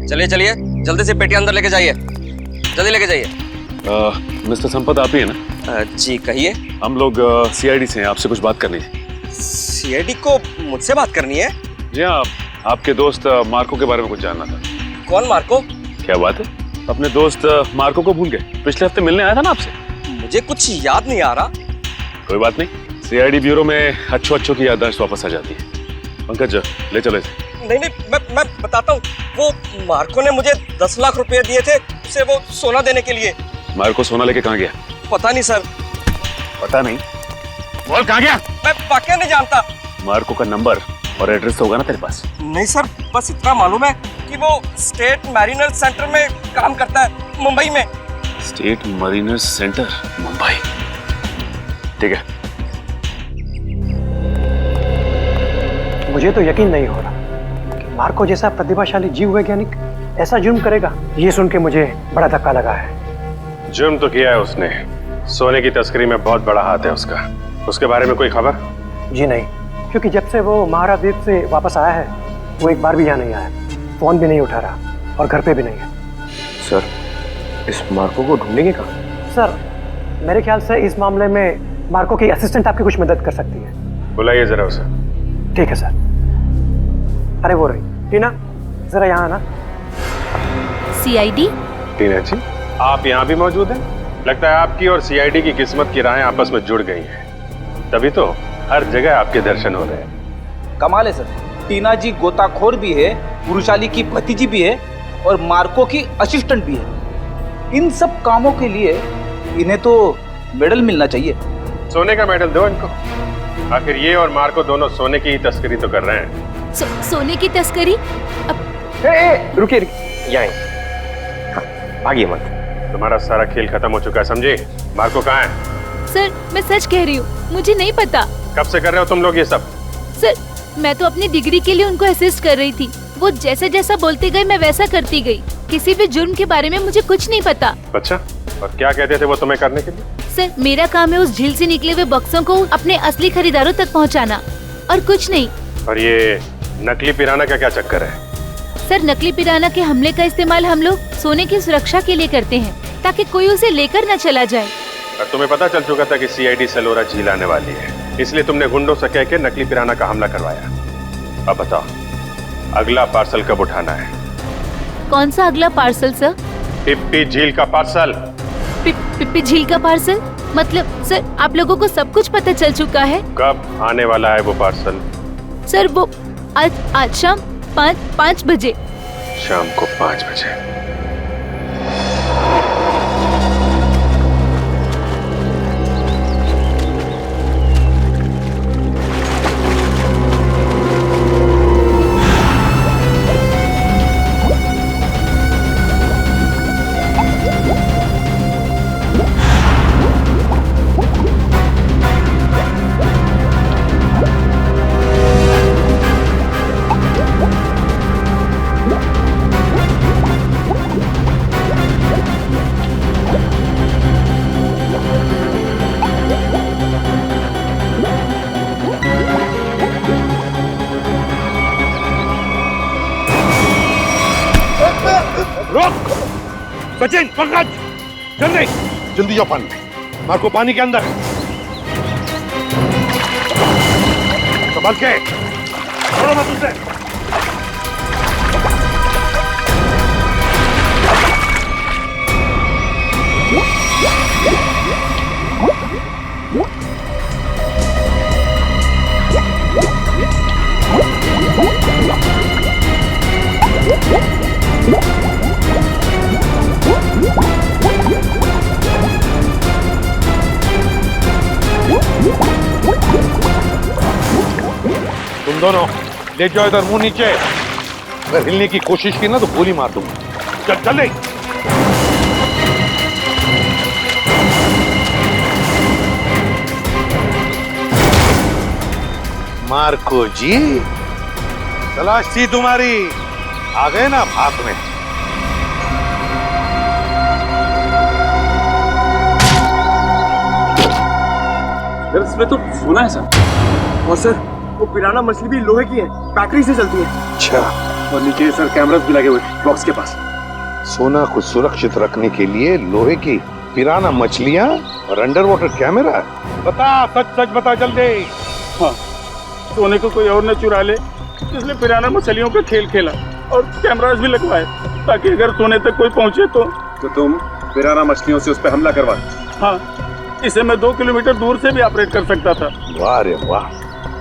चलिए चलिए, जल्दी से पेटी अंदर लेके जाइए, जल्दी लेके जाइए। मिस्टर संपत आप ही है ना? जी कहिए। हम लोग सीआईडी से हैं, आपसे कुछ बात करनी है। सीआईडी को मुझसे बात करनी है? जी हाँ, आपके दोस्त मार्को के बारे में कुछ जानना था। कौन मार्को? क्या बात है, अपने दोस्त मार्को को भूल गए? पिछले हफ्ते मिलने आया था ना आपसे। मुझे कुछ याद नहीं आ रहा। कोई बात नहीं, सीआईडी ब्यूरो में अच्छों की याददाश्त वापस आ जाती है। पंकज ले चलो इसे। नहीं नहीं, मैं बताता हूँ। वो मार्को ने मुझे 10 लाख रुपए दिए थे उसे वो सोना देने के लिए। मार्को सोना लेके कहाँ गया? पता नहीं सर। पता नहीं? बोल कहाँ गया? मैं वाकई नहीं जानता। मार्को का नंबर और एड्रेस तो होगा ना तेरे पास? नहीं सर, बस इतना मालूम है कि वो स्टेट मैरिनर सेंटर में काम करता है, मुंबई में। State mariner centre, Mumbai. ठीक है। मुझे तो यकीन नहीं हो रहा कि मार्को जैसा प्रतिभाशाली जीव वैज्ञानिक ऐसा जुर्म करेगा। ये सुन के मुझे बड़ा धक्का लगा है। जुर्म तो किया है उसने, सोने की तस्करी में बहुत बड़ा हाथ है उसका। उसके बारे में कोई खबर? जी नहीं, क्योंकि जब से वो महाराद्वीप से वापस आया है वो एक बार भी यहाँ नहीं आया, फोन भी नहीं उठा रहा और घर पे भी नहीं है। सर, इस मार्को को ढूंढेंगे कहाँ? सर, मेरे ख्याल से इस मामले में मार्को की असिस्टेंट आपकी कुछ मदद कर सकती है। बुलाइए जरा उसे। ठीक है सर। अरे वो रही टीना, जरा यहाँ आना। सीआईडी? टीना जी, आप यहाँ भी मौजूद हैं? लगता है आपकी और सीआईडी की किस्मत की राहें आपस में जुड़ गई हैं, तभी तो हर जगह आपके दर्शन हो रहे हैं। कमाल है सर, टीना जी गोताखोर भी है, पुरुषाली की भतीजी भी है और मार्को की असिस्टेंट भी है। इन सब कामों के लिए इन्हें तो मेडल मिलना चाहिए। सोने का मेडल दो इनको। आखिर ये और मार्को दोनों सोने की ही तस्करी तो कर रहे हैं। सोने की तस्करी? रुकिए यहाँ आगे मत। तुम्हारा सारा खेल खत्म हो चुका है, समझे? मार्को कहाँ है? सर, मैं सच कह रही हूँ, मुझे नहीं पता। कब से कर रहे हो तुम लोग ये सब? सर, मैं तो अपनी डिग्री के लिए उनको असिस्ट कर रही थी। वो जैसा जैसा बोलते गए मैं वैसा करती गई। किसी भी जुर्म के बारे में मुझे कुछ नहीं पता। अच्छा, और क्या कहते थे वो तुम्हें करने के लिए? सर, मेरा काम है उस झील से निकले हुए बक्सों को अपने असली खरीदारों तक पहुंचाना, और कुछ नहीं। और ये नकली पिराना का क्या चक्कर है? सर, नकली पिराना के हमले का इस्तेमाल हम लोग सोने की सुरक्षा के लिए करते हैं, ताकि कोई उसे लेकर न चला जाए। और तुम्हें पता चल चुका था कि सीआईडी सेलोरा झील आने वाली है, इसलिए तुमने गुंडों से कह के नकली पिराना का हमला करवाया। अब बताओ, अगला पार्सल कब उठाना है? कौन सा अगला पार्सल सर? पिप्पी झील का पार्सल। पिप्पी झील का पार्सल? मतलब सर, आप लोगों को सब कुछ पता चल चुका है? कब आने वाला है वो पार्सल? सर, वो आज शाम 5 बजे। शाम को 5 बजे। सचिन पकड़, जल्दी जल्दी जाओ पानी में। मार्को पानी के अंदर संभल के, छोड़ो मत उसे। तुम दोनों ले जाओ इधर, मुंह नीचे। अगर हिलने की कोशिश की ना तो गोली मार दूंगा। चल चल। मार्को जी, तलाश थी तुम्हारी, आ गए ना भाग में। इसमें तो सोना है सर। और सर वो पिराना मछली भी लोहे की है, बैटरी से चलती है। अच्छा। और नीचे सर कैमरास भी लगे हुए बॉक्स के पास। सोना को सुरक्षित रखने के लिए लोहे की पिराना मछलियां और अंडर वाटर कैमरा। बता, सच सच बता जल्दी। हाँ, सोने को कोई और न चुरा ले, इसलिए पिराना मछलियों का खेल खेला और कैमरास भी लगवाए ताकि अगर सोने तक कोई पहुंचे तो तुम पिराना मछलियों से उस पर हमला करवा। हाँ, इसे मैं 2 किलोमीटर दूर से भी ऑपरेट कर सकता था। वाह रे वाह,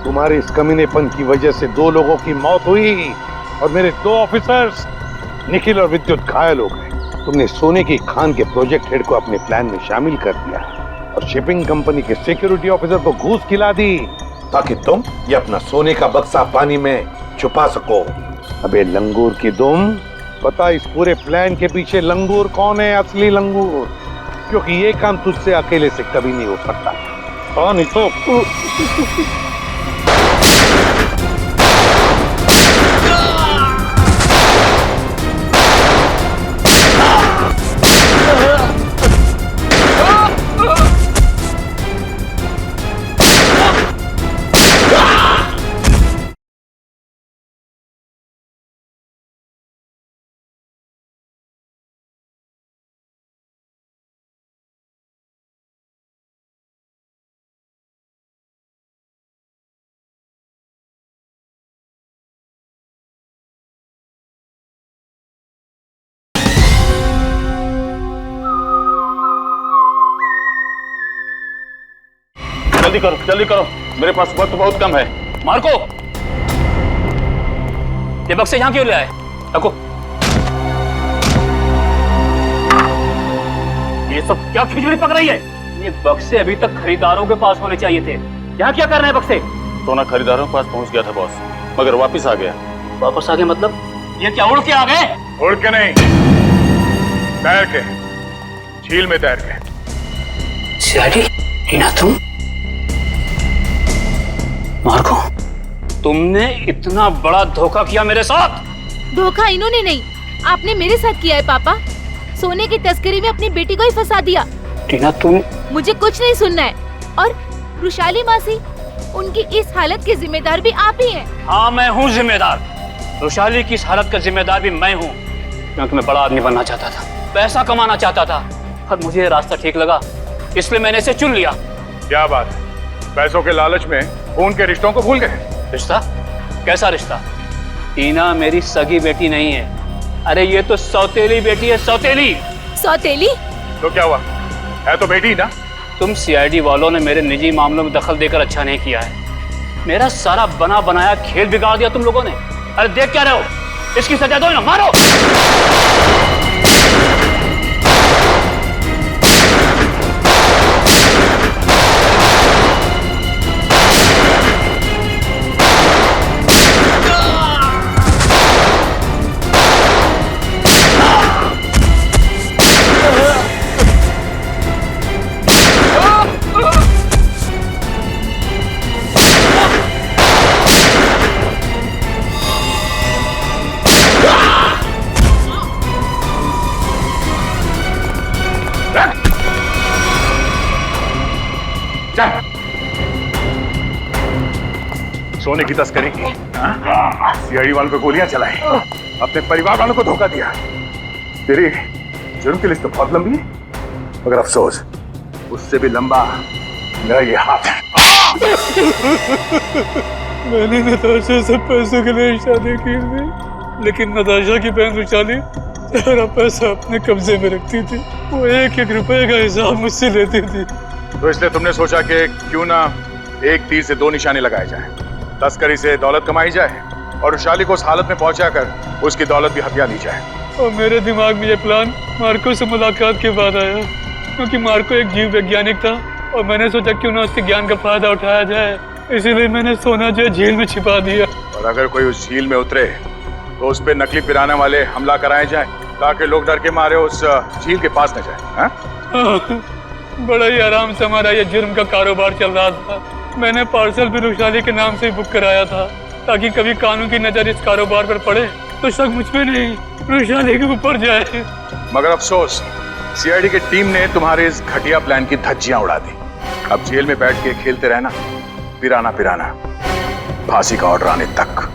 तुम्हारे इस कमीनेपन की वजह से 2 लोगों की मौत हुई और मेरे 2 ऑफिसर्स निखिल और विद्युत घायल हो गए। तुमने सोने की खान के प्रोजेक्ट हेड को अपने प्लान में शामिल कर दिया और शिपिंग कंपनी के सिक्योरिटी ऑफिसर को घूस खिला दी ताकि तुम ये अपना सोने का बक्सा पानी में छुपा सको। अबे लंगूर की दुम, पता इस पूरे प्लान के पीछे लंगूर कौन है? असली लंगूर, क्योंकि ये काम तुझसे अकेले से कभी नहीं हो सकता। कौन ही तो जल्दी करो, मेरे पास वक्त बहुत कम है। मार्को, ये बक्से यहाँ क्यों ले आए? रखो। ये सब क्या खिचड़ी पक रही है? ये बक्से अभी तक खरीदारों के पास होने चाहिए थे। यहाँ क्या कर रहे हैं बक्से? सोना खरीदारों के पास पहुंच गया था बॉस, मगर वापस आ गया। वापस आ गए मतलब? ये क्या उड़ के आ गए? उड़ के नहीं, तैर के, झील में तैर के। सीआईडी, टीना तुम? मार्को, तुमने इतना बड़ा धोखा किया मेरे साथ। धोखा इन्होंने नहीं, आपने मेरे साथ किया है पापा। सोने की तस्करी में अपनी बेटी को ही फंसा दिया। टीना तुम? मुझे कुछ नहीं सुनना है। और रुशाली मासी, उनकी इस हालत के जिम्मेदार भी आप ही हैं। हाँ, मैं हूँ जिम्मेदार। रुशाली की इस हालत का जिम्मेदार भी मैं हूँ, क्योंकि मैं बड़ा आदमी बनना चाहता था, पैसा कमाना चाहता था, और मुझे ये रास्ता ठीक लगा, इसलिए मैंने इसे चुन लिया। क्या बात है, पैसों के लालच में खून के रिश्तों को भूल गए? रिश्ता? कैसा रिश्ता? टीना मेरी सगी बेटी नहीं है। अरे ये तो सौतेली बेटी है, सौतेली। सौतेली? तो क्या हुआ, है तो बेटी ना। तुम सीआईडी वालों ने मेरे निजी मामलों में दखल देकर अच्छा नहीं किया है। मेरा सारा बना बनाया खेल बिगाड़ दिया तुम लोगों ने। अरे देख क्या रहे हो, इसकी सजा दो ना, मारो। सोने की तस्करी की, सीआईडी वालों पे गोलियां चलाई, अपने परिवार वालों को धोखा दिया। तेरी जुर्म की लिस्ट तो बहुत लंबी है, मगर अफसोस उससे भी लंबा मेरा ये हाथ है। मैंने नताशा से पैसों के लिए शादी की थी, लेकिन नताशा की बहन रुशाली सारा पैसा अपने कब्जे में रखती थी। वो एक एक रुपए का हिसाब मुझसे लेती थी। तो इसलिए तुमने सोचा कि क्यों ना एक तीर से दो निशाने लगाए जाएं। तस्करी से दौलत कमाई जाए और रुशाली को उस हालत में पहुंचाकर उसकी दौलत भी हथिया ली जाए। और मेरे दिमाग में ये प्लान मार्को से मुलाकात के बाद आया, क्योंकि मार्को एक जीव वैज्ञानिक था और मैंने सोचा क्यों ना उसके ज्ञान का फायदा उठाया जाए। इसीलिए मैंने सोना जो है झील में छिपा दिया। और अगर कोई उस झील में उतरे तो उस पे नकली पिराना वाले हमला कराए जाए, ताकि लोग डर के मारे उस झील के पास न जाए। बड़ा ही आराम से हमारा ये जुर्म का कारोबार चल रहा था। मैंने पार्सल भी रुशाली के नाम से ही बुक कराया था, ताकि कभी कानून की नजर इस कारोबार पर पड़े तो शक मुझ पे नहीं रुशाली के ऊपर जाए। मगर अफसोस सीआईडी की टीम ने तुम्हारे इस घटिया प्लान की धज्जियां उड़ा दी। अब जेल में बैठ के खेलते रहना, पिराना पिराना, फांसी का ऑर्डर आने तक।